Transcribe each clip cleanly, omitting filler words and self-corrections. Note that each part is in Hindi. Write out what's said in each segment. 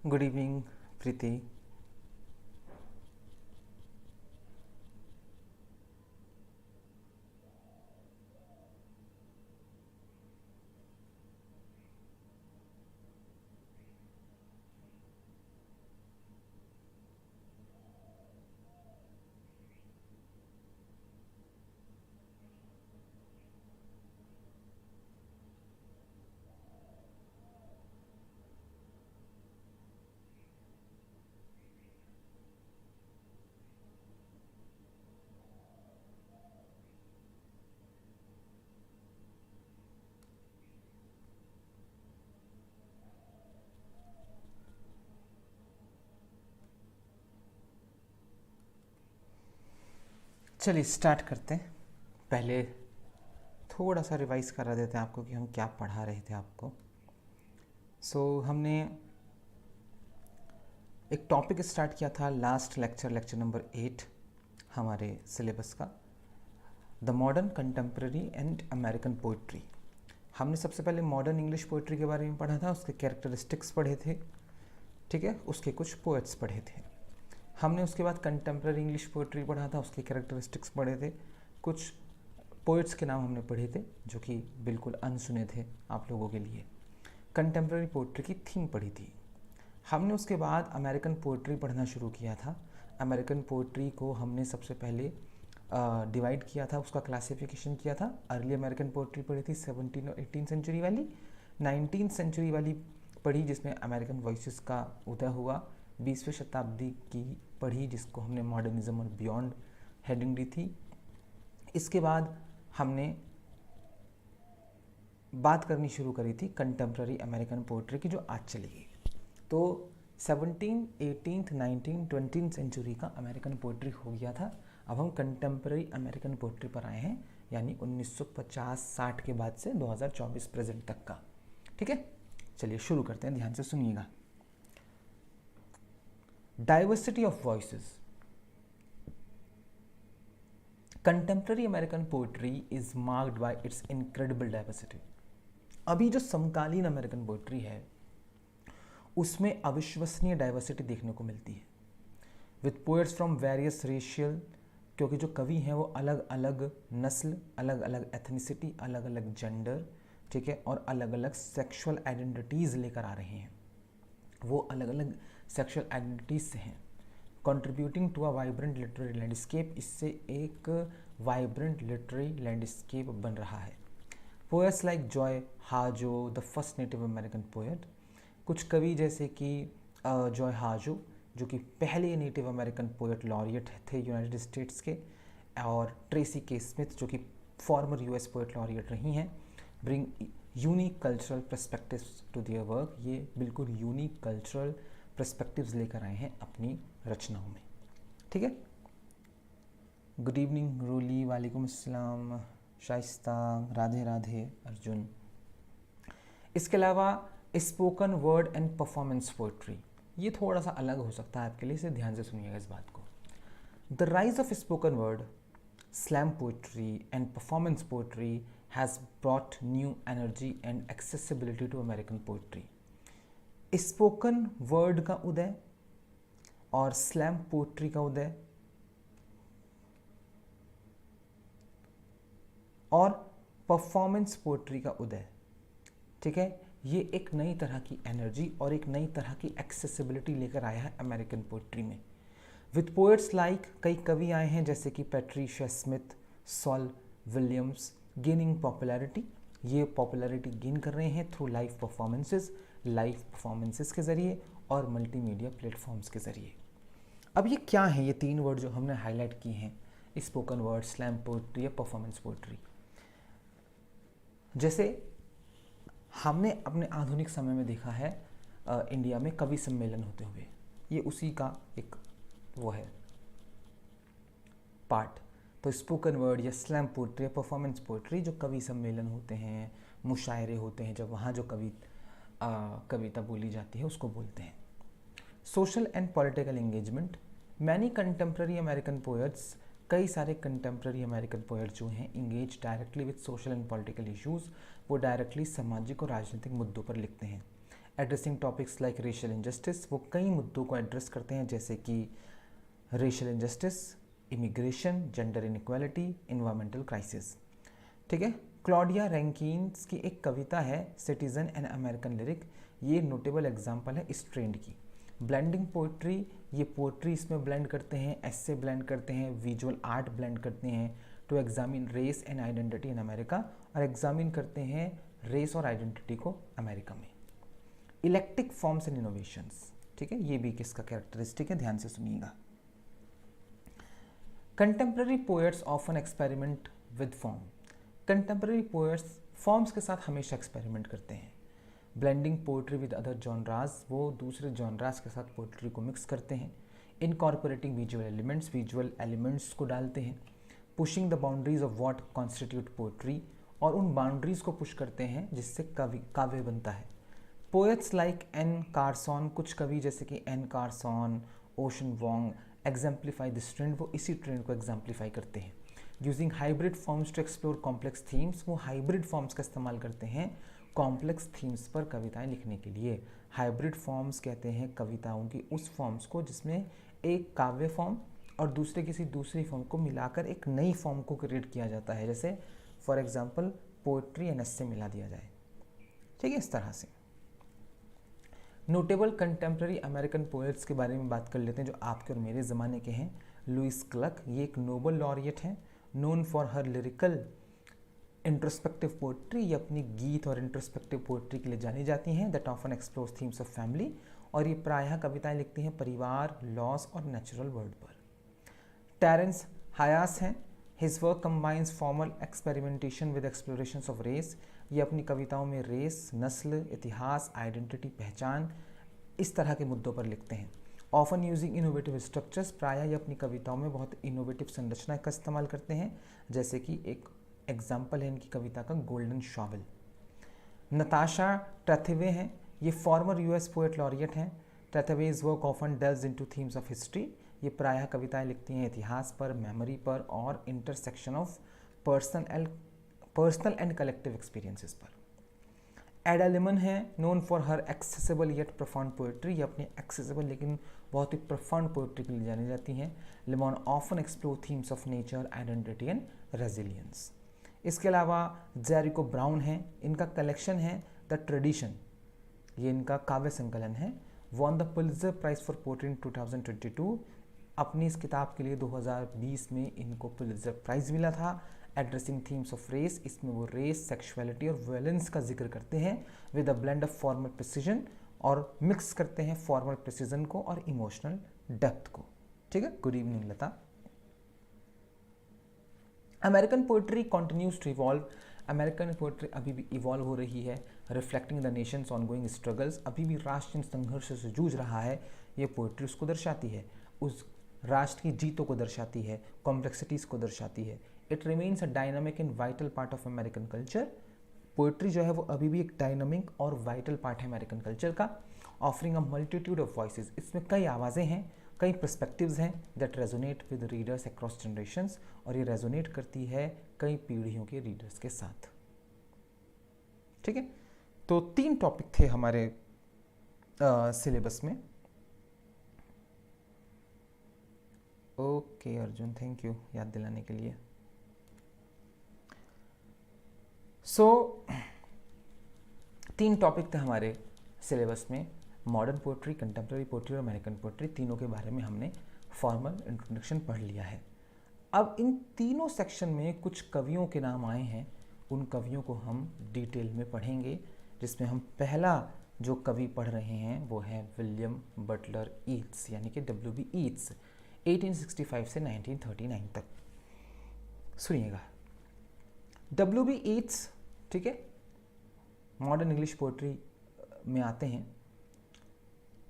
गुड इवनिंग प्रीति। चलिए स्टार्ट करते हैं। पहले थोड़ा सा रिवाइज करा देते हैं आपको कि हम क्या पढ़ा रहे थे आपको। हमने एक टॉपिक स्टार्ट किया था लास्ट लेक्चर नंबर 8 हमारे सिलेबस का, the modern contemporary and American poetry. हमने सबसे पहले मॉडर्न इंग्लिश पोइट्री के बारे में पढ़ा था, उसके कैरेक्टरिस्टिक्स पढ़े थे, ठीक है, उसके कुछ पोएट्स पढ़े थे। हमने उसके बाद कंटेम्प्रेरी इंग्लिश पोइट्री पढ़ा था, उसके कैरेक्टरिस्टिक्स पढ़े थे, कुछ पोइट्स के नाम हमने पढ़े थे जो कि बिल्कुल अनसुने थे आप लोगों के लिए। कंटेम्प्रेरी पोइट्री की थीम पढ़ी थी हमने। उसके बाद अमेरिकन पोइट्री पढ़ना शुरू किया था। अमेरिकन पोइट्री को हमने सबसे पहले डिवाइड किया था, उसका क्लासिफिकेशन किया था। अर्ली अमेरिकन पोइट्री पढ़ी थी 17 और 18 सेंचुरी वाली, 19 सेंचुरी वाली पढ़ी जिसमें अमेरिकन वॉइसेस का उदय हुआ, 20वीं शताब्दी की पढ़ी जिसको हमने मॉडर्निज्म और बियॉन्ड हेडिंग दी थी। इसके बाद हमने बात करनी शुरू करी थी कंटेम्प्रेरी अमेरिकन पोइट्री की जो आज चलेगी। तो 17, 18, 19, 20 सेंचुरी का अमेरिकन पोइट्री हो गया था। अब हम कंटेम्प्रेरी अमेरिकन पोइट्री पर आए हैं, यानी 1950-60 के बाद से 2024 प्रेजेंट तक का। ठीक है, चलिए शुरू करते हैं, ध्यान से सुनिएगा। Diversity of voices. Contemporary American poetry is marked by it's incredible diversity. अभी जो समकालीन अमेरिकन पोइट्री है उसमें अविश्वसनीय डाइवर्सिटी देखने को मिलती है, with poets from various racial, क्योंकि जो कवि हैं वो अलग अलग नस्ल, अलग अलग एथनिसिटी, अलग अलग जेंडर, ठीक है, और अलग अलग सेक्सुअल आइडेंटिटीज़ लेकर आ रहे हैं। वो अलग अलग सेक्सुअल आइडेंटिटीज से हैं, contributing to a vibrant literary landscape. इससे एक वाइब्रेंट लिटरेरी लैंडस्केप बन रहा है। Poets like Joy Harjo, the first Native American poet, कुछ कवि जैसे कि जॉय हाजो जो कि पहले नेटिव अमेरिकन पोएट लॉरिएट थे यूनाइटेड स्टेट्स के, और ट्रेसी के स्मिथ जो कि फॉर्मर यूएस पोएट लॉरिएट रही हैं, bring unique cultural perspectives to their work. ये बिल्कुल यूनिक कल्चरल पर्सपेक्टिव्स लेकर आए हैं अपनी रचनाओं में। ठीक है, गुड इवनिंग रोली, वालेकुम अस्सलाम, शाइस्ता, राधे राधे, अर्जुन। इसके अलावा spoken word and performance poetry, ये थोड़ा सा अलग हो सकता है आपके लिए, इसे ध्यान से सुनिएगा इस बात को। The rise of spoken word, slam poetry and performance poetry has brought new energy and accessibility to American poetry. Spoken word का उदय और स्लैम पोइट्री का उदय और परफॉर्मेंस पोइट्री का उदय, ठीक है, ये एक नई तरह की एनर्जी और एक नई तरह की एक्सेसिबिलिटी लेकर आया है अमेरिकन पोइट्री में। विथ पोएट्स लाइक, कई कवि आए हैं जैसे कि Patricia Smith, Saul Williams, gaining popularity. ये पॉपुलैरिटी गेन कर रहे हैं थ्रू लाइव परफॉर्मेंसेस के ज़रिए और मल्टीमीडिया प्लेटफॉर्म्स के ज़रिए। अब ये क्या है, ये 3 वर्ड जो हमने हाईलाइट किए हैं, स्पोकन वर्ड, स्लैम पोइट्री या परफॉर्मेंस पोइट्री। जैसे हमने अपने आधुनिक समय में देखा है इंडिया में कवि सम्मेलन होते हुए, ये उसी का एक वो है पार्ट। तो स्पोकन वर्ड या स्लैम पोइट्री या परफॉर्मेंस पोइट्री, जो कवि सम्मेलन होते हैं, मुशायरे होते हैं, जब वहाँ जो कविता बोली जाती है उसको बोलते हैं। Social and political engagement, many contemporary American poets, कई सारे कंटेम्प्रेरी अमेरिकन पोएट जो हैं engage directly with social and political issues, वो डायरेक्टली सामाजिक और राजनीतिक मुद्दों पर लिखते हैं। Addressing topics like racial injustice, वो कई मुद्दों को एड्रेस करते हैं जैसे कि racial injustice, immigration, gender inequality, environmental crisis. ठीक है। क्लॉडिया रैंकिन्स की एक कविता है सिटीजन एन अमेरिकन लिरिक, ये नोटेबल एग्जाम्पल है इस ट्रेंड की। ब्लेंडिंग पोइट्री, ये पोइट्री इसमें ब्लेंड करते हैं, एस्से ब्लेंड करते हैं, विजुअल आर्ट ब्लेंड करते हैं to examine race and identity in America, और एग्जामिन करते हैं रेस और आइडेंटिटी को अमेरिका में। इलेक्ट्रिक फॉर्म्स एंड इनोवेशंस, ठीक है, ये भी किसका कैरेक्टरिस्टिक है, ध्यान से सुनिएगा। Contemporary poets often experiment with form, contemporary poets forms के साथ हमेशा एक्सपेरिमेंट करते हैं। Blending poetry with other genres, वो दूसरे जॉनराज के साथ पोइट्री को मिक्स करते हैं। इनकॉर्पोरेटिंग विजुअल एलिमेंट्स को डालते हैं। Pushing the boundaries of what constitute poetry, और उन बाउंड्रीज को पुश करते हैं जिससे काव्य बनता है। पोएट्स लाइक एन कार्सन, कुछ कवि जैसे कि Anne Carson, Ocean Vuong exemplify this trend, वो इसी ट्रेंड को एग्जाम्प्लीफाई करते हैं। Using hybrid forms to explore complex themes, वो हाइब्रिड फॉर्म्स का इस्तेमाल करते हैं कॉम्प्लेक्स थीम्स पर कविताएं लिखने के लिए। हाइब्रिड फॉर्म्स कहते हैं कविताओं की उस फॉर्म्स को जिसमें एक काव्य फॉर्म और दूसरी फॉर्म को मिलाकर एक नई फॉर्म को क्रिएट किया जाता है, जैसे फॉर एग्जांपल पोएट्री एंड एस्से मिला दिया जाए। ठीक है, इस तरह से। नोटेबल कंटेम्प्रेरी अमेरिकन पोएट्स के बारे में बात कर लेते हैं जो आपके और मेरे ज़माने के हैं। लुइस क्लक, ये एक नोबल लॉरिएट हैं, known for her lyrical introspective poetry, ये अपनी गीत और इंट्रोस्पेक्टिव पोइट्री के लिए जानी जाती हैं, that often explores themes of family, और ये प्रायः कविताएं लिखती हैं परिवार, लॉस और नेचुरल वर्ल्ड पर। टेरेंस हायास हैं, his work combines formal experimentation with explorations of race, ये अपनी कविताओं में रेस, नस्ल, इतिहास, आइडेंटिटी, पहचान, इस तरह के मुद्दों पर लिखते हैं। ऑफन यूजिंग इनोवेटिव स्ट्रक्चर्स, प्रायः ये अपनी कविताओं में बहुत इनोवेटिव संरचना का इस्तेमाल करते हैं, जैसे कि एक एग्जाम्पल है इनकी कविता का गोल्डन शॉवल। नताशा टैथवे हैं, ये फॉर्मर यूएस पोएट लॉरिएट हैं। Trethewey's work often delves into themes of history, ये प्रायः कविताएं लिखती हैं इतिहास पर, मेमोरी पर और intersection of personal and collective experiences पर। एडा लिमन है, known for her accessible yet profound poetry, ये अपनी एक्सेसिबल लेकिन बहुत ही प्रोफाउंड पोएट्री के लिए जानी जाती हैं। Limon often explore themes of nature, identity and resilience. इसके अलावा जेरिको ब्राउन है, इनका कलेक्शन है द ट्रेडिशन, ये इनका काव्य संकलन है। Won the Pulitzer Prize for poetry in 2022, अपनी इस किताब के लिए 2020 में इनको पुलित्जर प्राइज मिला था। एड्रेसिंग थीम्स ऑफ रेस, इसमें वो रेस, सेक्सुअलिटी और वायलेंस का जिक्र करते हैं with a blend of formal precision, और मिक्स करते हैं फॉर्मल प्रिसीजन को और इमोशनल डेप्थ को। ठीक है, good evening Lata. American poetry continues to evolve, American poetry अभी भी इवॉल्व हो रही है, reflecting the nation's ongoing struggles, अभी भी राष्ट्रीय संघर्ष से जूझ रहा है, ये पोइट्री उसको दर्शाती है, उस राष्ट्र की जीतों को दर्शाती है, कॉम्प्लेक्सिटीज़ को दर्शाती है। It remains a dynamic and vital part of American culture, poetry जो है वो अभी भी एक डायनामिक और वाइटल पार्ट है अमेरिकन कल्चर का। Offering a multitude of voices, इसमें कई आवाज़ें हैं, कई पर्सपेक्टिव्स हैं that resonate with readers across generations, और ये रेजोनेट करती है कई पीढ़ियों के रीडर्स के साथ। ठीक है, तो 3 टॉपिक थे हमारे सिलेबस में। ओके अर्जुन, थैंक यू याद दिलाने के लिए। सो 3 टॉपिक थे हमारे सिलेबस में, मॉडर्न पोइट्री, कंटेम्प्रेरी पोइट्री और अमेरिकन पोइट्री, तीनों के बारे में हमने फॉर्मल इंट्रोडक्शन पढ़ लिया है। अब इन तीनों सेक्शन में कुछ कवियों के नाम आए हैं, उन कवियों को हम डिटेल में पढ़ेंगे, जिसमें हम पहला जो कवि पढ़ रहे हैं वो है विलियम बटलर ईट्स, यानी कि W.B. ईट्स, 1865 से 1939 तक। सुनिएगा, W.B. ईट्स, ठीक है, मॉडर्न इंग्लिश पोइट्री में आते हैं।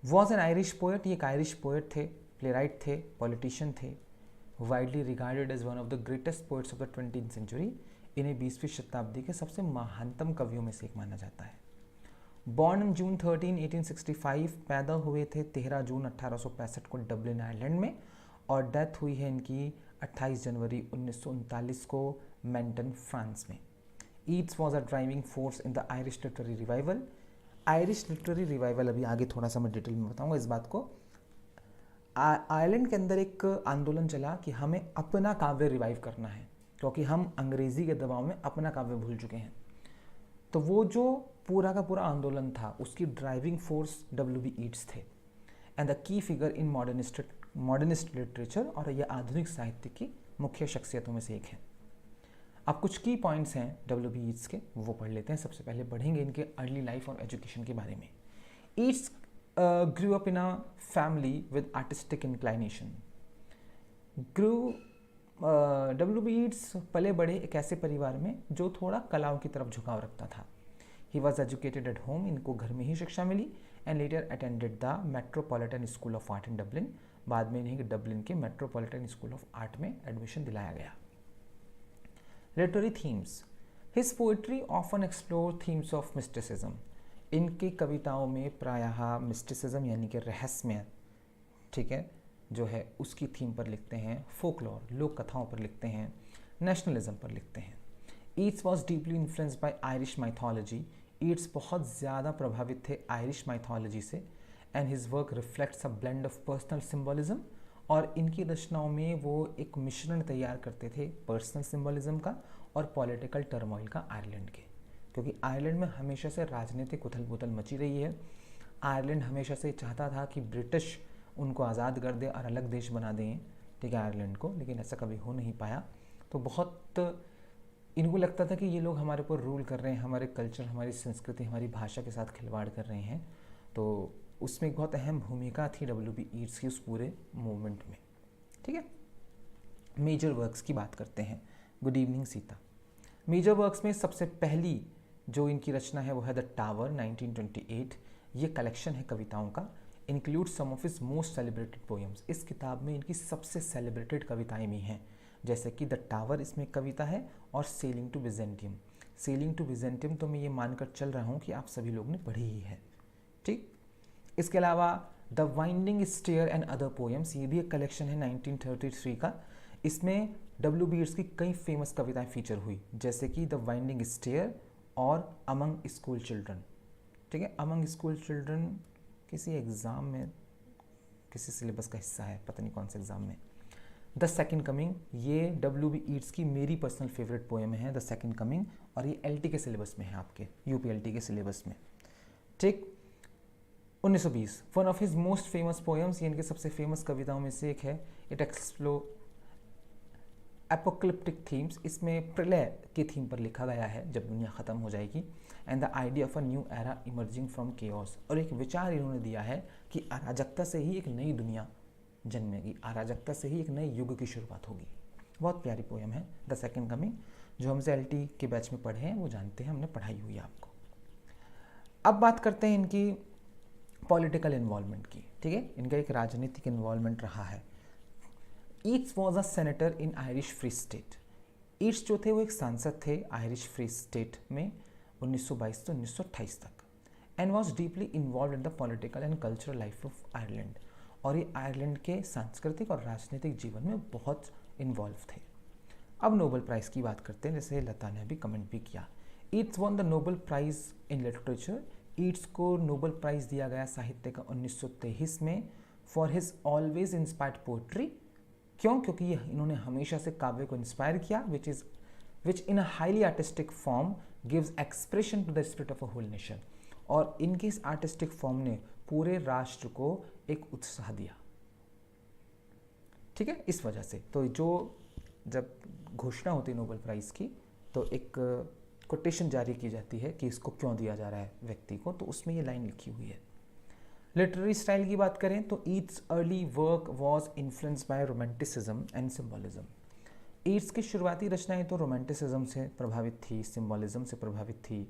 वॉज एन आयरिश पोएट, ये एक आयरिश पोएट थे, प्लेराइट थे, पॉलिटिशियन थे, widely regarded as one of the greatest poets of the 20th century, इन्हें 20वीं शताब्दी के सबसे महानतम कवियों में से एक माना जाता है। बॉर्न इन जून 13, 1865, पैदा हुए थे 13 जून 1865 को डबलिन आयरलैंड में, और डेथ हुई है इनकी 28 जनवरी 1939 को मेंटन, फ्रांस में। Yeats was a driving force in the Irish literary revival, Irish literary revival, अभी आगे थोड़ा सा मैं डिटेल में बताऊंगा इस बात को। आयरलैंड के अंदर एक आंदोलन चला कि हमें अपना काव्य रिवाइव करना है, क्योंकि हम अंग्रेजी के दबाव में अपना काव्य भूल चुके हैं। तो वो जो पूरा का पूरा आंदोलन था, उसकी ड्राइविंग फोर्स W.B. ईट्स थे, and the key figure in modernist literature, और ये आधुनिक साहित्य की मुख्य शख्सियतों में से एक है। अब कुछ की पॉइंट्स हैं W.B. ईट्स के, वो पढ़ लेते हैं। सबसे पहले पढ़ेंगे इनके अर्ली लाइफ और एजुकेशन के बारे में। Yeats grew up in a family with artistic inclination. W.B. Yeats पले बड़े एक ऐसे परिवार में जो थोड़ा कलाओं की तरफ झुकाव रखता था। He was educated at home, इनको घर में ही शिक्षा मिली, and later attended the metropolitan school of art in Dublin. बाद में इन्हें डबलिन के मेट्रोपॉलिटन स्कूल ऑफ आर्ट में एडमिशन दिलाया गया। Literary themes, his poetry often explore themes of mysticism. इनकी कविताओं में प्रायः मिस्टिसिज्म यानी कि रहस्यमय, ठीक है, जो है उसकी थीम पर लिखते हैं। फोकलॉर, लोक कथाओं पर लिखते हैं। नेशनलिज्म पर लिखते हैं। Yeats was deeply influenced by Irish mythology. Yeats बहुत ज़्यादा प्रभावित थे आयरिश माइथोलॉजी से, and his work reflects a blend of personal symbolism. और इनकी रचनाओं में वो एक मिश्रण तैयार करते थे पर्सनल सिम्बॉलिज्म का और पॉलिटिकल टर्मोइल का आयरलैंड के, क्योंकि आयरलैंड में हमेशा से राजनीतिक उथल पुथल मची रही है। आयरलैंड हमेशा से चाहता था कि ब्रिटिश उनको आज़ाद कर दे और अलग देश बना दें, ठीक है, आयरलैंड को, लेकिन ऐसा कभी हो नहीं पाया। तो बहुत इनको लगता था कि ये लोग हमारे ऊपर रूल कर रहे हैं, हमारे कल्चर, हमारी संस्कृति, हमारी भाषा के साथ खिलवाड़ कर रहे हैं। तो उसमें एक बहुत अहम भूमिका थी W.B. ईट्स की उस पूरे मूवमेंट में, ठीक है। मेजर वर्क्स की बात करते हैं। Good evening Sita. Major works में सबसे पहली जो इनकी रचना है वो है द टावर 1928। ये कलेक्शन है कविताओं का, include some of his most celebrated poems. इस किताब में इनकी सबसे सेलिब्रेटेड कविताएं भी हैं, जैसे कि द टावर इसमें कविता है, और selling to Byzantium. Selling to Byzantium तो मैं ये मानकर चल रहा हूँ कि आप सभी लोग ने पढ़ी ही है, ठीक। इसके अलावा the winding stair and other poems, ये भी एक कलेक्शन है 1933 का। इसमें W.B. ईट्स की कई फेमस कविताएं फीचर हुई, जैसे कि द वाइंडिंग स्टेयर और अमंग स्कूल चिल्ड्रन, ठीक है। अमंग स्कूल चिल्ड्रन किसी एग्ज़ाम में, किसी सिलेबस का हिस्सा है, पता नहीं कौन से एग्ज़ाम में। द सेकेंड कमिंग, ये W.B. ईट्स की मेरी पर्सनल फेवरेट पोएम है, द सेकेंड कमिंग, और ये LT के सिलेबस में है, आपके UPLT के सिलेबस में, ठीक। 1920, one of his most famous poems, ये इनके सबसे फेमस कविताओं में से एक है। इट एक्सप्लोर एपोकलिप्टिक थीम्स, इसमें प्रलय की थीम पर लिखा गया है, जब दुनिया ख़त्म हो जाएगी, and the idea of a new era emerging from chaos. और एक विचार इन्होंने दिया है कि अराजकता से ही एक नई दुनिया जन्मेगी, अराजकता से ही एक नए युग की शुरुआत होगी। बहुत प्यारी पोएम है द सेकेंड कमिंग, जो हमसे LT के बैच में पढ़े हैं वो जानते हैं, हमने पढ़ाई हुई है आपको। अब बात करते हैं इनकी पॉलिटिकल इन्वॉल्वमेंट की, ठीक है। इनका एक राजनीतिक इन्वॉल्वमेंट रहा है। Yeats was a senator in Irish free state. Yeats जो थे वो एक सांसद थे आयरिश फ्री स्टेट में 1922 से 1928 तक, and was deeply involve in the political and cultural life of Ireland. और ये आयरलैंड के सांस्कृतिक और राजनीतिक जीवन में बहुत इन्वॉल्व थे। अब नोबेल प्राइज़ की बात करते हैं, जैसे लता ने अभी कमेंट भी किया। Yeats won the Nobel prize in literature. Yeats को नोबेल प्राइज़ दिया गया साहित्य का 1923 में for his always inspired poetry. क्यों? क्योंकि ये इन्होंने हमेशा से काव्य को इंस्पायर किया, which in a highly artistic form gives expression to the spirit of a whole nation. और इनके इस आर्टिस्टिक फॉर्म ने पूरे राष्ट्र को एक उत्साह दिया, ठीक है। इस वजह से तो जो जब घोषणा होती है नोबेल प्राइज़ की, तो एक कोटेशन जारी की जाती है कि इसको क्यों दिया जा रहा है व्यक्ति को, तो उसमें ये लाइन लिखी हुई है। लिटरेरी स्टाइल की बात करें तो Yeats early work was influenced by romanticism and symbolism. Yeats की शुरुआती रचनाएं तो रोमांटिसिज्म से प्रभावित थी, सिम्बॉलिज्म से प्रभावित थी,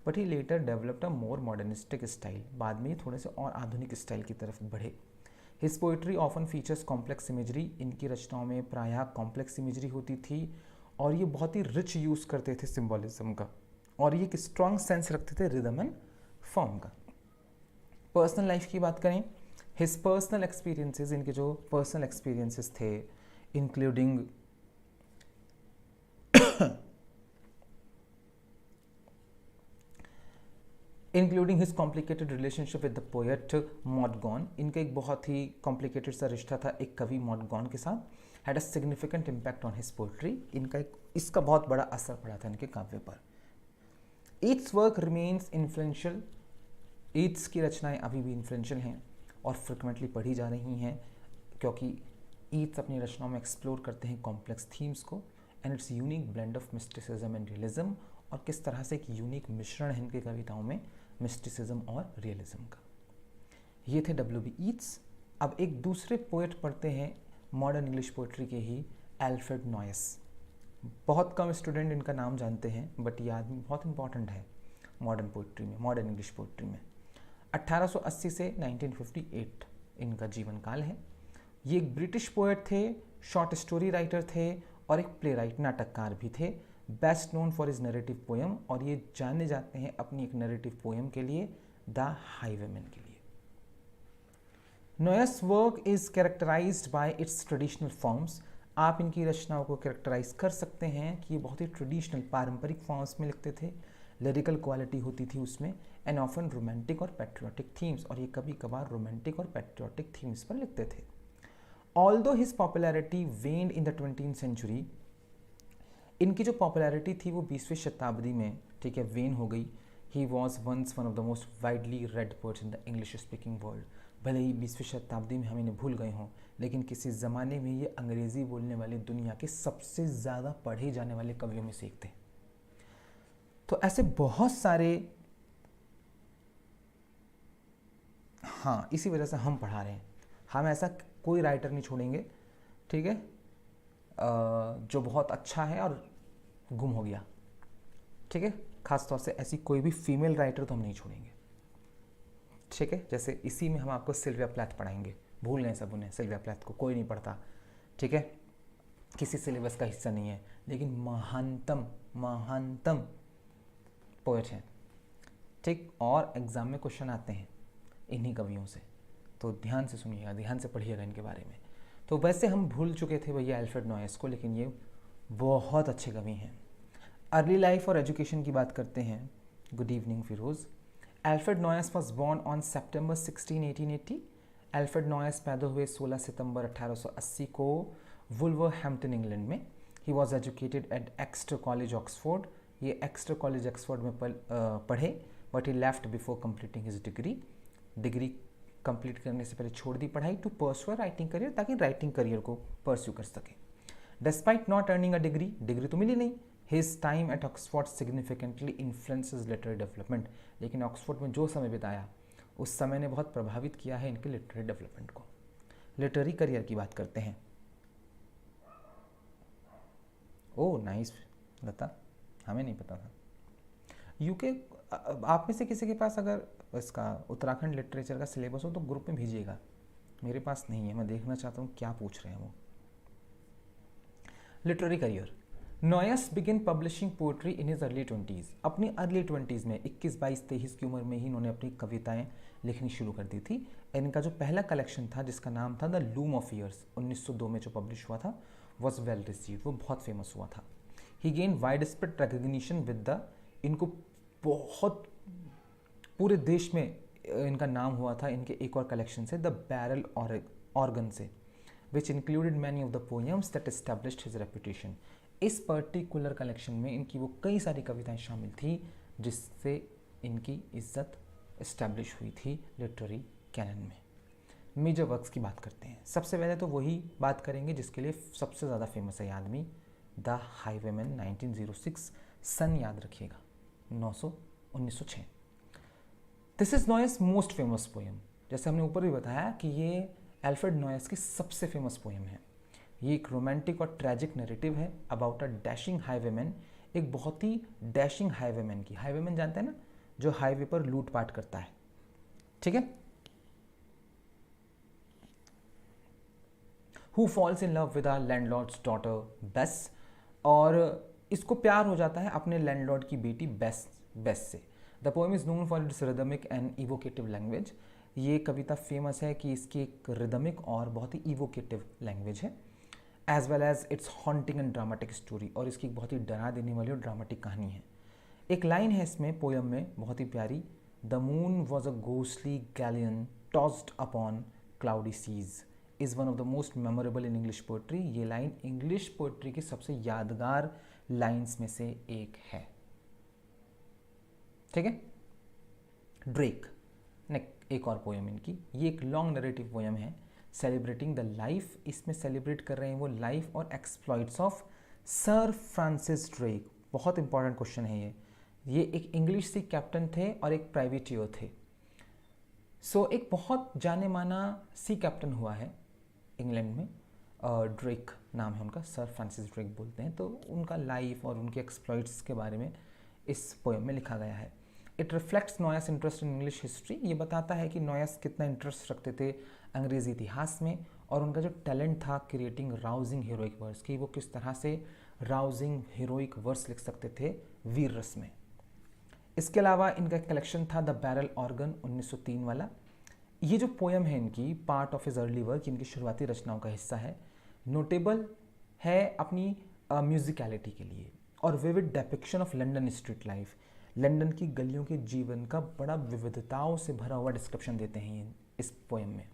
but he later developed a more modernistic style. बाद में थोड़े से और आधुनिक स्टाइल की तरफ बढ़े। His poetry often features complex imagery. इनकी रचनाओं में प्रायः कॉम्प्लेक्स इमेजरी होती थी, और ये बहुत ही रिच यूज़ करते थे सिम्बॉलिज्म का, और ये एक स्ट्रॉन्ग सेंस रखते थे रिदम एंड फॉर्म का। पर्सनल लाइफ की बात करें, हिज पर्सनल एक्सपीरियंसेस, इनके जो पर्सनल एक्सपीरियंसेस थे, including including his complicated relationship with the poet Maud Gonne. इनका एक बहुत ही कॉम्प्लिकेटेड सा रिश्ता था एक कवि मॉडगॉन के साथ। Had a significant impact on his poetry. इसका बहुत बड़ा असर पड़ा था इनके काव्य पर। Yeats work remains influential. Yeats की रचनाएं अभी भी इन्फ्लुएंशियल हैं और फ्रिक्वेंटली पढ़ी जा रही हैं, क्योंकि ईट्स अपनी रचनाओं में एक्सप्लोर करते हैं कॉम्प्लेक्स थीम्स को and it's unique blend of mysticism and realism, और किस तरह से एक यूनिक मिश्रण है इनकी कविताओं में मिस्टिसिज्म और रियलिज्म का। ये थे W.B. ईट्स। अब एक दूसरे पोएट पढ़ते हैं मॉडर्न इंग्लिश पोएट्री के ही, एल्फ्रेड नॉयस। बहुत कम स्टूडेंट इनका नाम जानते हैं, बट ये आदमी बहुत इंपॉर्टेंट है मॉडर्न पोएट्री में, मॉडर्न इंग्लिश पोएट्री में। 1880 से 1958 इनका जीवन काल है। ये एक ब्रिटिश पोएट थे, शॉर्ट स्टोरी राइटर थे और एक प्ले राइट, नाटककार भी थे। Best known for his narrative poem, और ये जाने जाते हैं अपनी एक नैरेटिव पोएम के लिए, द हाईवेमैन के लिए। Noyes work is characterized by its traditional forms. आप इनकी रचनाओं को कैरेक्टराइज कर सकते हैं कि ये बहुत ही ट्रेडिशनल पारंपरिक फॉर्म्स में लिखते थे, लिरिकल क्वालिटी होती थी उसमें, एंड ऑफन रोमांटिक और पैट्रियोटिक थीम्स, और ये कभी कभार रोमांटिक और पैट्रियोटिक थीम्स पर लिखते थे। Although his popularity waned in the 20th century, इनकी जो पॉपुलैरिटी थी वो 20वीं शताब्दी में, ठीक है, वेन हो गई। He was once one of the most widely read poets in the English speaking world. भले ही 20वीं शताब्दी में हम इन्हें भूल गए हों, लेकिन किसी ज़माने में ये अंग्रेज़ी बोलने वाले दुनिया के सबसे ज़्यादा पढ़े जाने वाले कवियों में से एक थे। तो ऐसे बहुत सारे, हाँ, इसी वजह से हम पढ़ा रहे हैं। हम ऐसा कोई राइटर नहीं छोड़ेंगे, ठीक है, जो बहुत अच्छा है और गुम हो गया, ठीक है। खासतौर से ऐसी कोई भी फीमेल राइटर तो हम नहीं छोड़ेंगे, ठीक है। जैसे इसी में हम आपको सिल्विया प्लैथ पढ़ाएंगे, भूल गए सब उन्हें, सिल्विया प्लैथ को कोई नहीं पढ़ता, ठीक है, किसी सिलेबस का हिस्सा नहीं है, लेकिन महानतम पोएट हैं, ठीक। और एग्जाम में क्वेश्चन आते हैं इन्हीं कवियों से, तो ध्यान से सुनिएगा, ध्यान से पढ़िएगा इनके बारे में। तो वैसे हम भूल चुके थे भैया एल्फ्रेड नॉयस को, लेकिन ये बहुत अच्छे कवि हैं। अर्ली लाइफ और एजुकेशन की बात करते हैं। Good evening Firoz. Alfred noise was born on September 16, 1880। Alfred noise पैदा हुए 16 सितंबर 1880 को वुल्वरहैम्पटन, इंग्लैंड में। ही was educated eight Exter college, Oxford. ये एक्स्टर कॉलेज ऑक्सफोर्ड में पढ़े, but he left before completing his degree complete करने से पहले छोड़ दी पढ़ाई, टू परस्यू राइटिंग करियर, ताकि राइटिंग करियर को परस्यू कर सके। Despite not earning a degree तो मिली नहीं। His time at Oxford significantly influences literary development, लेकिन ऑक्सफोर्ड में जो समय बिताया उस समय ने बहुत प्रभावित किया है इनके लिटरेरी डेवलपमेंट को। लिटरेरी करियर की बात करते हैं। ओह नाइस लता, हमें नहीं पता था। यूके, आप में से किसी के पास अगर इसका उत्तराखंड लिटरेचर का सिलेबस हो तो ग्रुप में भेजिएगा, मेरे पास नहीं है, मैं देखना चाहता हूँ क्या पूछ रहे हैं वो। Literary career. Noise begin publishing poetry in his early 20s। अपनी अर्ली 20s में 21, 22, 23 की उम्र में ही इन्होंने अपनी कविताएं लिखनी शुरू कर दी थी। इनका जो पहला कलेक्शन था जिसका नाम था द लूम ऑफ ईयर्स, 1902 में जो पब्लिश हुआ था, वॉज वेल रिसीव्ड, वो बहुत फेमस हुआ था। He gain widespread recognition with the, इनको बहुत पूरे देश में इनका नाम हुआ था इनके एक और कलेक्शन से, द बैरल ऑर्गन से, which included many of the poems that established his reputation. इस पर्टिकुलर कलेक्शन में इनकी वो कई सारी कविताएं शामिल थी जिससे इनकी इज्जत एस्टैब्लिश हुई थी लिटरेरी कैनन में। मेजर वर्क्स की बात करते हैं। सबसे पहले तो वही बात करेंगे जिसके लिए सबसे ज़्यादा फेमस है आदमी, द हाईवेमैन 1906। सन याद रखिएगा, 1906। This is noise most famous poem. जैसे हमने ऊपर भी बताया कि ये एल्फ्रेड नॉयस की सबसे फेमस पोएम है। ये एक रोमांटिक और ट्रैजिक नैरेटिव है अबाउट अ डैशिंग हाईवेमैन, एक बहुत ही डैशिंग हाईवेमैन की। हाईवेमैन जानते हैं ना, जो हाईवे पर लूटपाट करता है, ठीक है। Who falls in love with our landlord's daughter Bess, और इसको प्यार हो जाता है अपने लैंडलॉर्ड की बेटी बेस से। The poem is known for its rhythmic and evocative language. ये कविता फेमस है कि इसकी एक रिदमिक और बहुत ही इवोकेटिव लैंग्वेज है, as well as its haunting and dramatic story, और इसकी एक बहुत ही डरा देने वाली और ड्रामेटिक कहानी है। एक लाइन है इसमें पोएम में बहुत ही प्यारी, the moon was a ghostly galleon tossed upon cloudy seas is one of the most memorable in English poetry. ये लाइन इंग्लिश पोइट्री की सबसे यादगार लाइन्स में से एक है। ठीक है। ड्रेक ने एक और पोएम इनकी, ये एक लॉन्ग नरेटिव पोएम है सेलिब्रेटिंग द लाइफ। इसमें सेलिब्रेट कर रहे हैं वो लाइफ और exploits of sir Francis Drake. बहुत इंपॉर्टेंट क्वेश्चन है ये एक इंग्लिश सी कैप्टन थे और एक प्राइवेटियर थे। सो एक बहुत जाने माना सी कैप्टन हुआ है इंग्लैंड में, ड्रेक नाम है उनका, सर फ्रांसिस ड्रेक बोलते हैं। तो उनका लाइफ और उनके एक्सप्लॉइट्स के बारे में इस पोएम में लिखा गया है। It reflects Noyes interest in English history. ये बताता है कि नोयस कितना इंटरेस्ट रखते थे अंग्रेज़ी इतिहास में, और उनका जो टैलेंट था क्रिएटिंग राउजिंग हीरोइक वर्स की, वो किस तरह से राउजिंग हीरोइक वर्स लिख सकते थे वीर रस में। इसके अलावा इनका कलेक्शन था द बैरल ऑर्गन 1903 वाला। ये जो पोएम है इनकी part of his early work, इनकी शुरुआती रचनाओं का हिस्सा है। नोटेबल है अपनी म्यूजिकलिटी के लिए और vivid depiction of London street life. London की गलियों के जीवन का बड़ा विविधताओं से भरा हुआ डिस्क्रिप्शन देते हैं इस पोएम में।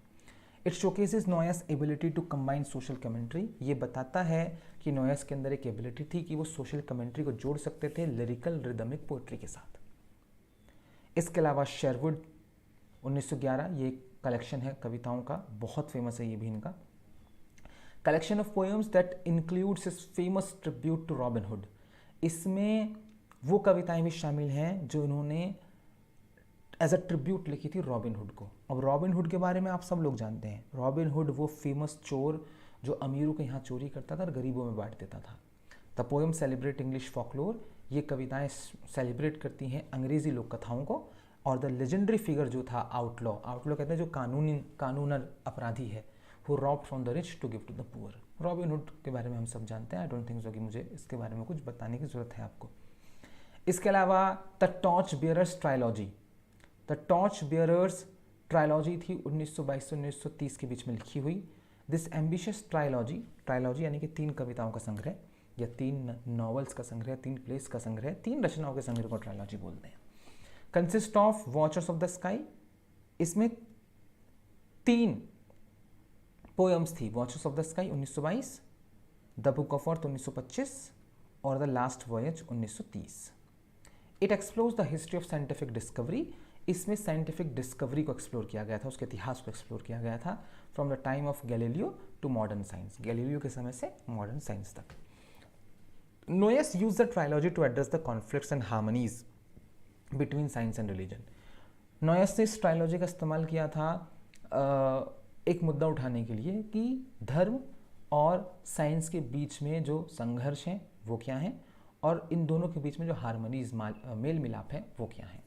It showcases Noyes ability to combine social commentary. ये बताता है कि नोयस के अंदर एक एबिलिटी थी कि वो सोशल कमेंट्री को जोड़ सकते थे लिरिकल रिदमिक पोइट्री के साथ। इसके अलावा शेरवुड 1911, ये कलेक्शन है कविताओं का, बहुत फेमस है ये भी इनका। Collection of poems that includes his famous tribute to Robin Hood. इसमें वो कविताएं भी शामिल हैं जो इन्होंने एज अ ट्रिब्यूट लिखी थी रॉबिन हुड को। अब रॉबिन हुड के बारे में आप सब लोग जानते हैं। रॉबिन हुड वो फेमस चोर जो अमीरों के यहाँ चोरी करता था और गरीबों में बांट देता था। The poem celebrate English folklore. ये कविताएं सेलिब्रेट करती हैं अंग्रेजी लोक कथाओं को। और द लेजेंडरी फिगर जो था आउटलॉ कहते हैं जो कानूनन अपराधी है, who robbed from the rich to give to the poor. Robin Hood के बारे में हम सब जानते हैं। आई डोंट थिंक सो कि मुझे इसके बारे में कुछ बताने की जरूरत है आपको। इसके अलावा the torch bearers trilogy. The torch bearers trilogy थी 1922 से 1930 के बीच में लिखी हुई। दिस एम्बिशियस ट्रायलॉजी यानी कि 3 कविताओं का संग्रह या 3 नॉवेल्स का संग्रह, 3 प्लेस का संग्रह, 3 रचनाओं के संग्रह को ट्रायलॉजी बोलते हैं। Consist of watchers of the sky. इसमें 3 पोएम्स थी। Watchers of the sky 1922, the book of earth 1925 और the last voyage 1930। It explores the history of scientific discovery. इसमें साइंटिफिक डिस्कवरी को एक्सप्लोर किया गया था, उसके इतिहास को एक्सप्लोर किया गया था, from the time of Galileo to modern science. Galileo के समय से मॉडर्न साइंस तक। Noyes use the trilogy to address the conflicts and harmonies between science and religion. Noyes ने इस ट्रायलॉजी का इस्तेमाल किया था एक मुद्दा उठाने के लिए कि धर्म और साइंस के बीच में जो संघर्ष हैं वो क्या हैं, और इन दोनों के बीच में जो हार्मनीज मेल मिलाप है वो क्या है।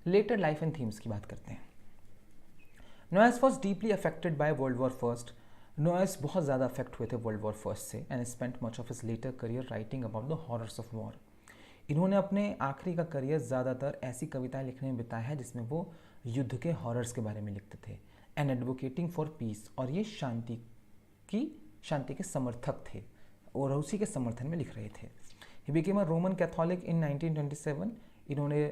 लेटर लाइफ एंड थीम्स की बात करते हैं। Noyes was deeply affected by World War first. Noyes बहुत ज़्यादा अफेक्ट हुए थे वर्ल्ड वॉर फर्स्ट से and spent much of his later career writing about the horrors of war. इन्होंने अपने आखिरी का करियर ज़्यादातर ऐसी कविताएं लिखने में बिताया है जिसमें वो युद्ध के हॉरर्स के बारे में लिखते थे एंड एडवोकेटिंग फॉर पीस, और ये शांति के समर्थक थे और उसी के समर्थन में लिख रहे थे। He became a Roman Catholic in 1927। इन्होंने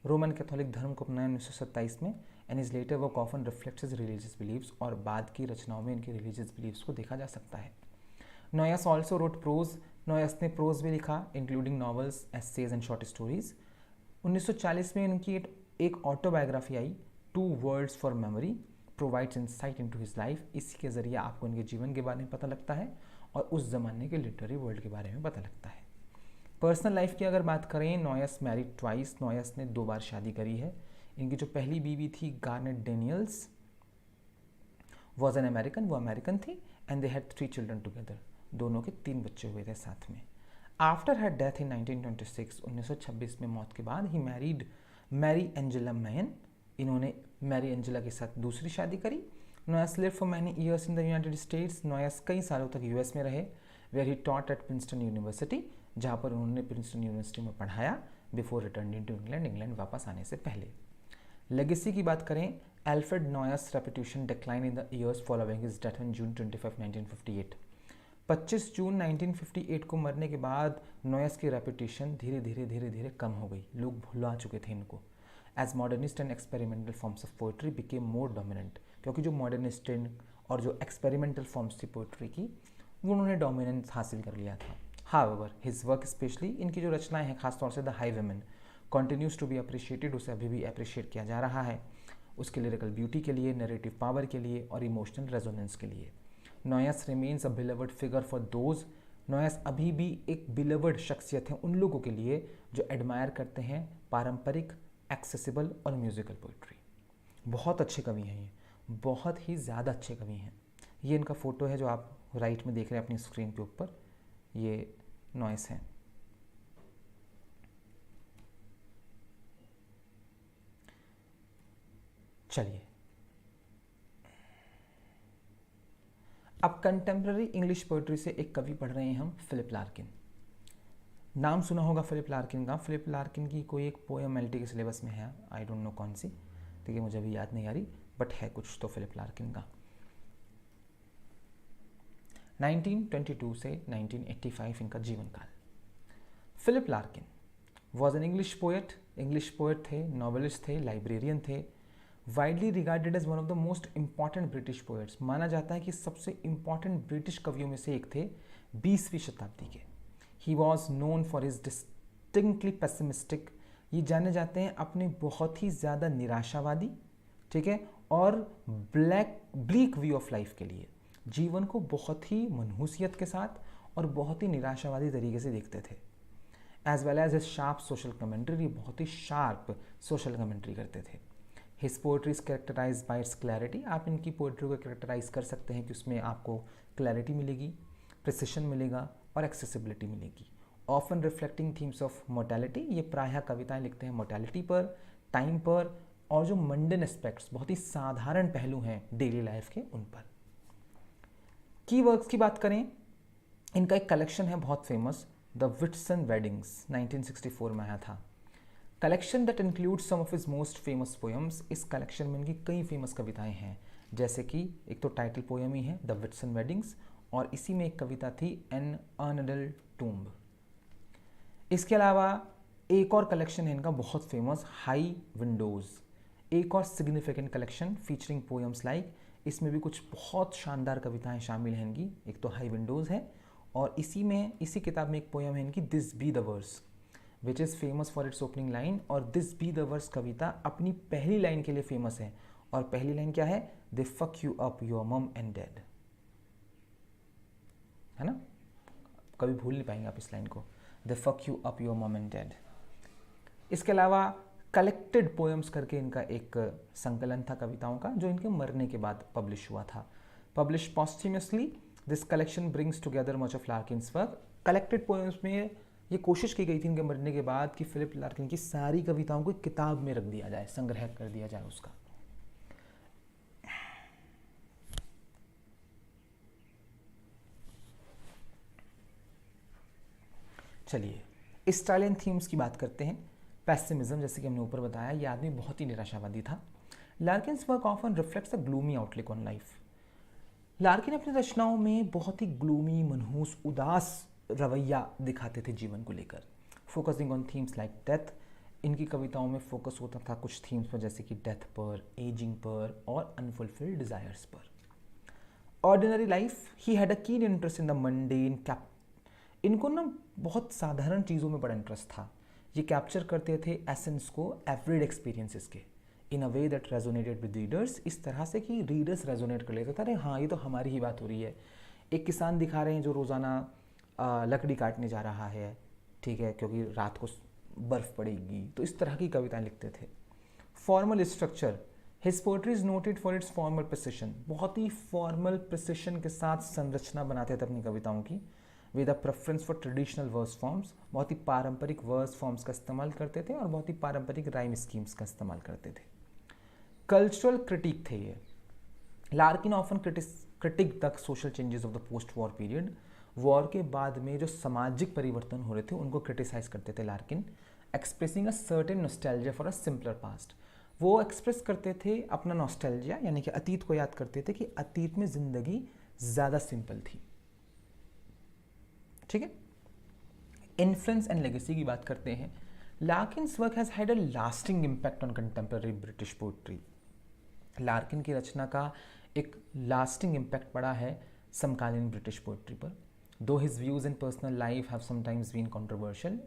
रोमन कैथोलिक धर्म को अपनाया 1927 में and his later work often reflects his religious beliefs, और बाद की रचनाओं में इनके रिलीजियस बिलीव्स को देखा जा सकता है। Noyes also wrote prose. Noyes ने प्रोज भी लिखा including novels, essays and short stories. 1940 में इनकी एक ऑटोबायोग्राफी आई, 2 words for memory, provides insight into his life. इसी के जरिए आपको इनके जीवन के बारे में पता लगता है और उस जमाने के लिटरेरी वर्ल्ड के बारे में पता लगता है। पर्सनल लाइफ की अगर बात करें, नोयस मैरिड ट्वाइस। नोयस ने 2 बार शादी करी है। इनकी जो पहली बीवी थी garnet Daniels was an American, वो अमेरिकन थी, and they had 3 children together. दोनों के 3 बच्चे हुए थे साथ में। आफ्टर हर डेथ इन 1926, 1926 में मौत के बाद, he married Mary Angela Mayne. इन्होंने मैरी एंजेला के साथ दूसरी शादी करी। Noyes lived for many years in the United States. Noyes कई सालों तक यूएस में रहे, where he taught at Princeton University, जहाँ पर उन्होंने प्रिंसटन यूनिवर्सिटी में पढ़ाया बिफोर रिटर्निंग टू इंग्लैंड वापस आने से पहले। लेगेसी की बात करें, Alfred Noyes reputation decline in the years following his death on June 25, 1958। 25 जून 1958 को मरने के बाद नोयस की रेपुटेशन धीरे धीरे कम हो गई, लोग भुला चुके थे इनको। As modernist and experimental forms of poetry became more dominant, क्योंकि जो मॉडर्निस्ट और जो एक्सपेरिमेंटल फॉर्म्स थी पोइट्री की, वो उन्होंने डोमिनेंस हासिल कर लिया था। हाउएवर हिज वर्क स्पेशली, इनकी जो रचनाएं हैं खासतौर से the highwayman, continues to be appreciated, उसे अभी भी अप्रिशिएट किया जा रहा है, उसके लिरिकल ब्यूटी के लिए, नरेटिव पावर के लिए और इमोशनल रेजोनेंस के लिए। Noyes remains a beloved figure for those, Noyes अभी भी एक बिलवर्ड शख्सियत है उन लोगों के लिए जो एडमायर करते हैं पारंपरिक, एक्सेसिबल और म्यूजिकल पोइट्री। बहुत अच्छे कवि हैं ये, बहुत ही ज़्यादा अच्छे कवि हैं। ये इनका फ़ोटो है जो आप राइट में देख रहे हैं अपनी स्क्रीन के ऊपर, ये नोयस हैं। चलिए अब कंटेम्प्रेरी इंग्लिश पोइट्री से एक कवि पढ़ रहे हैं हम, फिलिप लार्किन। नाम सुना होगा फिलिप लार्किन का। फिलिप लार्किन की कोई एक पोएम एलटी के सिलेबस में है, आई डोंट नो कौन सी, ठीक है, मुझे अभी याद नहीं आ रही, बट है कुछ तो फिलिप लार्किन का। 1922 से 1985 इनका जीवन काल। Philip Larkin was an English poet थे, नॉवेलिस्ट थे, लाइब्रेरियन थे, widely regarded as one of the most important British poets. माना जाता है कि सबसे इंपॉर्टेंट ब्रिटिश कवियों में से एक थे 20वीं शताब्दी के। He was known for his distinctly pessimistic, ये जाने जाते हैं अपने बहुत ही ज़्यादा निराशावादी, ठीक है, और ब्लीक व्यू ऑफ लाइफ के लिए। जीवन को बहुत ही मनहूसियत के साथ और बहुत ही निराशावादी तरीके से देखते थे। As well as his sharp social commentary, बहुत ही शार्प सोशल कमेंट्री करते थे। His poetry is characterize by its clarity, आप इनकी पोएट्री को कैरेक्टराइज कर सकते हैं कि उसमें आपको क्लैरिटी मिलेगी, प्रिसिशन मिलेगा और एक्सेसिबिलिटी मिलेगी। Often reflecting themes of mortality, ये प्रायः कविताएं लिखते हैं मोर्टैलिटी पर, टाइम पर, और जो मंडन एस्पेक्ट्स, बहुत ही साधारण पहलू हैं डेली लाइफ के, उन पर। की वर्क्स की बात करें, इनका एक कलेक्शन है बहुत फेमस, द विट्सन वेडिंग्स, 1964 में आया था। Collection that includes some of his most famous poems. इस कलेक्शन में इनकी कई फेमस कविताएं हैं, जैसे कि एक तो टाइटल पोएम ही है द विट्सन वेडिंग्स, और इसी में एक कविता थी एन अर्नडल टूम्ब। इसके अलावा एक और कलेक्शन है इनका बहुत फेमस, हाई विंडोज, एक और significant collection featuring poems like, इसमें भी कुछ बहुत शानदार कविताएं शामिल हैं इनकी। एक तो हाई विंडोज है, और इसी किताब में एक पोएम है इनकी this be the verse, which is famous for its opening line. और दिस बी द वर्स कविता अपनी पहली लाइन के लिए फेमस है, और पहली लाइन क्या है, they fuck you up your मम एंड डैड, है ना, कभी भूल नहीं पाएंगे आप इस लाइन को, they fuck you up your मम एंड डैड। इसके अलावा कलेक्टेड पोएम्स करके इनका एक संकलन था कविताओं का, जो इनके मरने के बाद पब्लिश हुआ था, publish posthumously. This collection brings together much of Larkin's work. Collected poems में ये कोशिश की गई थी इनके मरने के बाद कि फिलिप लार्किन की सारी कविताओं को किताब में रख दिया जाए, संग्रह कर दिया जाए उसका। चलिए इटालियन थीम्स की बात करते हैं। पेसिमिज्म, जैसे कि हमने ऊपर बताया, ये आदमी बहुत ही निराशावादी था। Larkin's work often reflects a gloomy outlook on life. Larkin अपनी रचनाओं में बहुत ही ग्लूमी, मनहूस, उदास रवैया दिखाते थे जीवन को लेकर। Focusing on themes like death, इनकी कविताओं में फोकस होता था कुछ थीम्स पर, जैसे कि डेथ पर, एजिंग पर और अनफुलफिल्ड डिजायर्स पर। Ordinary life, he had a keen interest in the mundane. इनको ना बहुत साधारण चीज़ों में बड़ा इंटरेस्ट था। ये कैप्चर करते थे एसेंस को एवरीडे एक्सपीरियंसेस के, in a way that resonated with readers, इस तरह से कि रीडर्स रेजोनेट कर लेते थे, अरे हाँ ये तो हमारी ही बात हो रही है। एक किसान दिखा रहे हैं जो रोज़ाना लकड़ी काटने जा रहा है, ठीक है, क्योंकि रात को बर्फ़ पड़ेगी, तो इस तरह की कविताएं लिखते थे। Formal structure, his poetry is noted for its formal precision, बहुत ही फॉर्मल प्रिसिशन के साथ संरचना बनाते थे अपनी कविताओं की। With a preference for traditional verse forms, बहुत ही पारंपरिक वर्स फॉर्म्स का इस्तेमाल करते थे और बहुत ही पारंपरिक राइम स्कीम्स का इस्तेमाल करते थे। कल्चरल क्रिटिक थे ये। Larkin often critic the social changes of the post war period, war के बाद में जो सामाजिक परिवर्तन हो रहे थे उनको क्रिटिसाइज करते थे Larkin. Expressing a certain nostalgia for a simpler past, वो एक्सप्रेस करते थे अपना नॉस्टैल्जिया, यानी कि अतीत को याद करते थे कि अतीत में ज़िंदगी ज़्यादा सिंपल थी। ठीक है। इन्फ्लुएंस एंड लेगेसी की बात करते हैं। Larkin's work has had a lasting impact on contemporary British poetry. Larkin की रचना का एक लास्टिंग इम्पैक्ट पड़ा है समकालीन ब्रिटिश पोइट्री पर। Though his views in personal life have sometimes been controversial.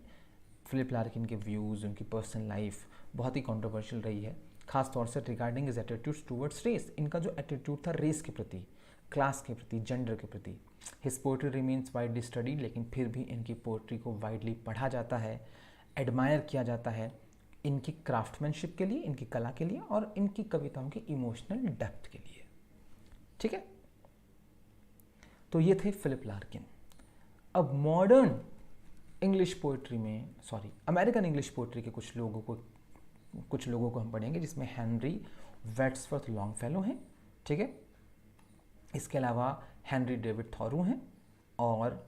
Philip Larkin के व्यूज़, उनकी पर्सनल लाइफ बहुत ही कंट्रोवर्शियल रही है, खास तौर से regarding his attitudes towards race. इनका जो एटीट्यूड था रेस के प्रति, क्लास के प्रति, जेंडर के प्रति। His poetry remains widely studied, लेकिन फिर भी इनकी पोइट्री को वाइडली पढ़ा जाता है, एडमायर किया जाता है इनकी क्राफ्टमैनशिप के लिए, इनकी कला के लिए और इनकी कविताओं की इमोशनल डेप्थ के लिए। ठीक है, तो ये थे फिलिप लार्किन। अब मॉडर्न इंग्लिश पोइट्री में, सॉरी अमेरिकन इंग्लिश पोइट्री के कुछ लोगों को हम पढ़ेंगे, जिसमें हेनरी वर्ड्सवर्थ लॉन्गफेलो हैं। ठीक है, इसके अलावा हेनरी डेविड थॉरू हैं, और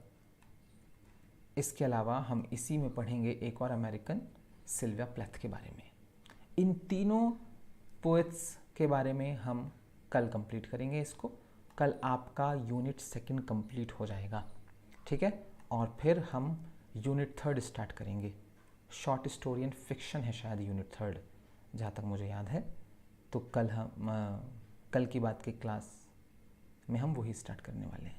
इसके अलावा हम इसी में पढ़ेंगे एक और अमेरिकन, सिल्विया प्लेथ के बारे में। इन तीनों पोएट्स के बारे में हम कल कंप्लीट करेंगे इसको। कल आपका यूनिट 2 कंप्लीट हो जाएगा। ठीक है, और फिर हम यूनिट 3 स्टार्ट करेंगे। शॉर्ट स्टोरी एंड फिक्शन है शायद यूनिट 3, जहाँ तक मुझे याद है। तो कल की बात की क्लास में हम वही स्टार्ट करने वाले हैं।